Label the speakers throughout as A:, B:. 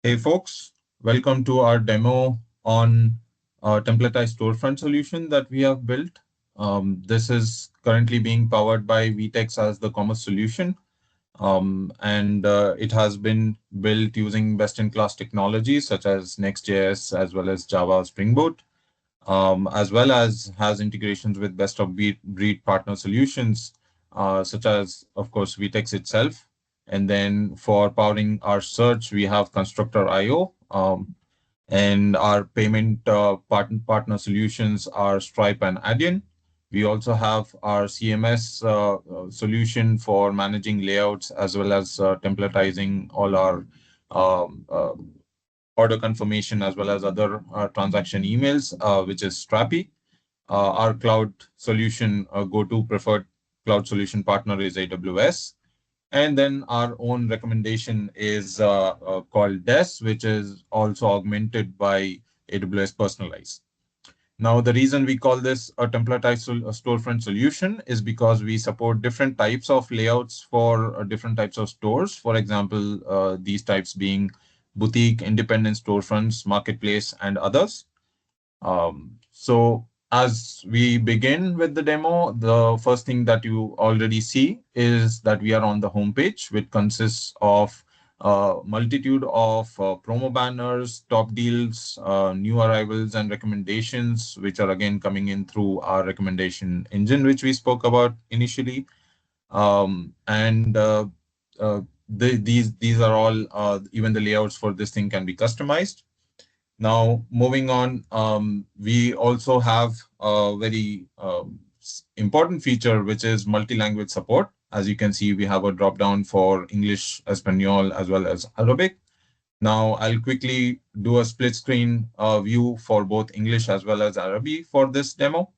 A: Hey folks, welcome to our demo on Templatized Storefront solution that we have built. This is currently being powered by VTEX as the commerce solution, and it has been built using best-in-class technologies such as Next.js as well as Java Spring Boot, as well as has integrations with best-of-breed partner solutions, such as, of course, VTEX itself. And then for powering our search, we have Constructor.io, and our payment partner solutions are Stripe and Adyen. We also have our CMS solution for managing layouts as well as templatizing all our um, uh, order confirmation as well as other transaction emails, which is Strapi. Our cloud solution, go-to preferred cloud solution partner is AWS. And then our own recommendation is called DES, which is also augmented by AWS Personalize. Now, the reason we call this a templatized storefront solution is because we support different types of layouts for different types of stores. For example, these types being boutique, independent storefronts, marketplace, and others. So as we begin with the demo, the first thing that you already see is that we are on the homepage, which consists of a multitude of promo banners, top deals, new arrivals, and recommendations, which are again coming in through our recommendation engine, which we spoke about initially. And these are all, even the layouts for this thing can be customized. Now, moving on, we also have a very important feature, which is multi-language support. As you can see, we have a drop-down for English, Espanol, as well as Arabic. Now, I'll quickly do a split screen view for both English as well as Arabic for this demo.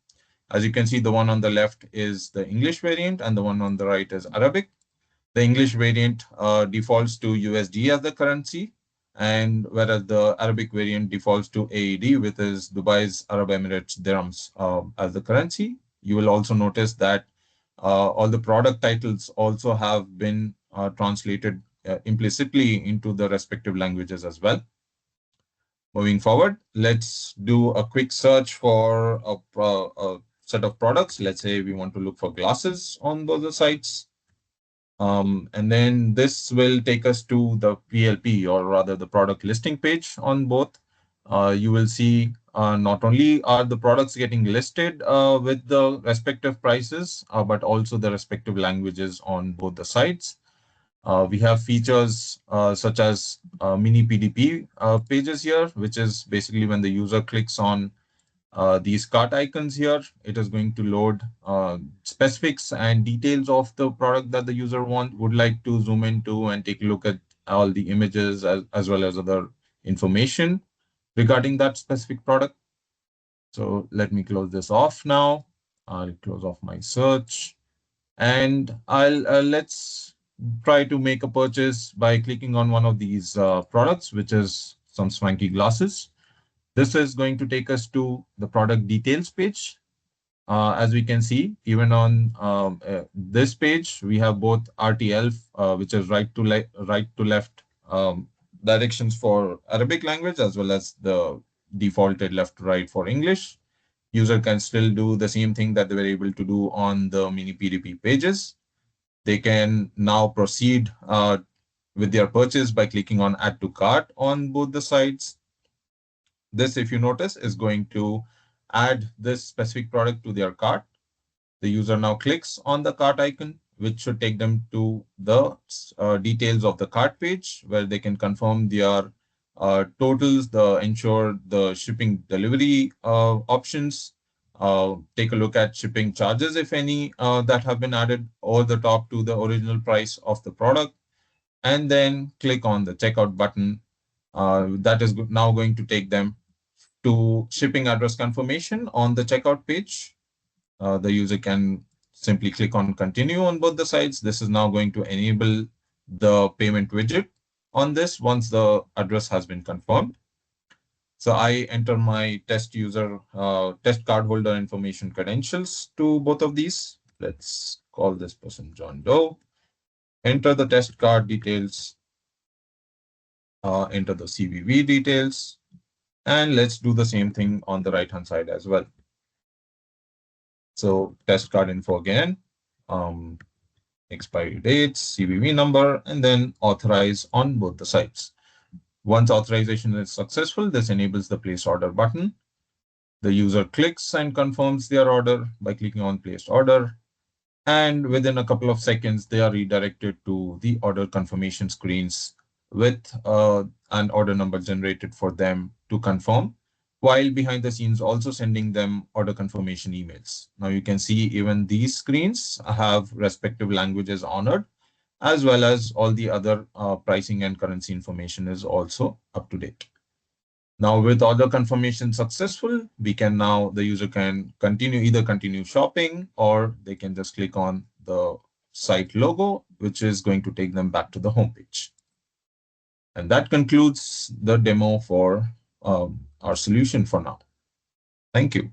A: As you can see, the one on the left is the English variant and the one on the right is Arabic. The English variant defaults to USD as the currency, and whereas the Arabic variant defaults to AED, which is Dubai's Arab Emirates dirhams as the currency. You will also notice that all the product titles also have been translated implicitly into the respective languages as well. Moving forward, let's do a quick search for a set of products. Let's say we want to look for glasses on those sites. And then this will take us to the PLP, or rather the product listing page on both. You will see not only are the products getting listed with the respective prices, but also the respective languages on both the sites. We have features such as mini PDP pages here, which is basically when the user clicks on these cart icons here, it is going to load specifics and details of the product that the user would like to zoom into and take a look at all the images as well as other information regarding that specific product. So let me close this off now. I'll close off my search, and let's try to make a purchase by clicking on one of these products, which is some swanky glasses. This is going to take us to the product details page. As we can see, even on this page, we have both RTL, which is right to left directions for Arabic language, as well as the defaulted left to right for English. User can still do the same thing that they were able to do on the mini PDP pages. They can now proceed with their purchase by clicking on Add to Cart on both the sites. This, if you notice, is going to add this specific product to their cart. The user now clicks on the cart icon, which should take them to the details of the cart page, where they can confirm their totals, ensure the shipping delivery options, take a look at shipping charges, if any, that have been added over the top to the original price of the product, and then click on the checkout button. That is now going to take them to shipping address confirmation on the checkout page. The user can simply click on continue on both the sides. This is now going to enable the payment widget on this once the address has been confirmed. So I enter my test cardholder information credentials to both of these. Let's call this person John Doe. Enter the test card details. enter the CVV details, and let's do the same thing on the right hand side as well. So test card info again, um, expiry dates, CVV number, and then authorize on both the sides. Once authorization is successful, this enables the place order button. The user clicks and confirms their order by clicking on placed order. And within a couple of seconds, they are redirected to the order confirmation screens with an order number generated for them to confirm, while behind the scenes also sending them order confirmation emails. Now you can see even these screens have respective languages honored, as well as all the other pricing and currency information is also up to date. Now with order confirmation successful, the user can either continue shopping, or they can just click on the site logo, which is going to take them back to the homepage. And that concludes the demo for our solution for now. Thank you.